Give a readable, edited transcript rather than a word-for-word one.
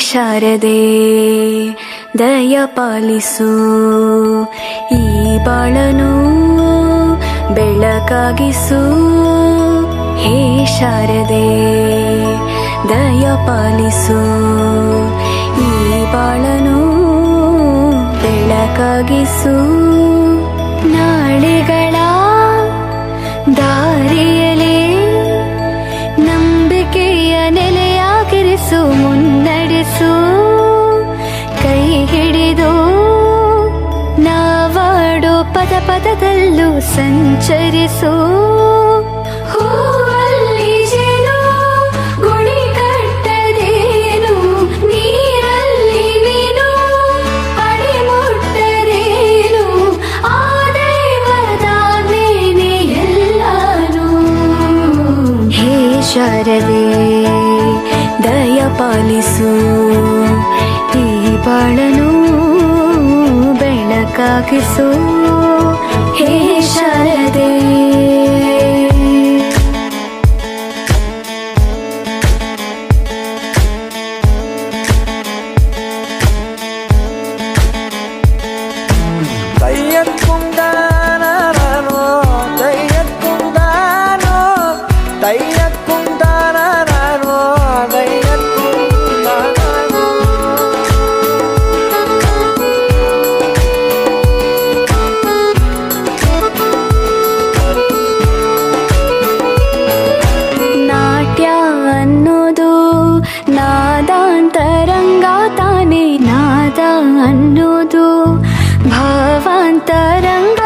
ಶಾರದೆ ದಯ ಪಾಲಿಸು, ಈ ಬಾಳನು ಬೆಳಕಾಗಿಸು. ಹೇ ಶಾರದೆ ದಯ ಪಾಲಿಸು, ಈ ಬಾಳನು ಬೆಳಕಾಗಿಸು. ನಾಳೆಗಳ ದಾರಿಯಲೇ ನಂಬಿಕೆಯ ನೆಲೆಯಾಗಿರಿಸು, ಮುನ್ನಡೆಸು. ಕೈ ಹಿಡಿದು ನಾವಾಡೋ ಪದ ಪದದಲ್ಲೂ ಸಂಚರಿಸು. ಹೂವಲ್ಲಿ ಜೇನು ಗುಳಿ ಕಟ್ಟದೇನು, ನೀರಲ್ಲಿ ಮೀನು ಅಡಿ ಮುಟ್ಟದೇನು, ಆ ದೈವದಾಜ್ಞೆನೇ ಎಲ್ಲಾನು. ಹೇ ಶಾರದೆ ದಯ ಪಾಲಿಸು, ಈ ಬಾಳನು ಬೆಳಕಾಗಿಸು. ಹೇ ಶಾರದೆ ತಯ್ಯಕ್కుందానో తయ్యక్కుందానో తయ్యక్కుందానో తయ్యక్కుందానో. ನಾಟ್ಯ ಅನ್ನೋದು ನಾದಾಂತರಂಗ ತಾನೇ, ನಾದ ಅನ್ನೋದು ಭಾವಾಂತರಂಗ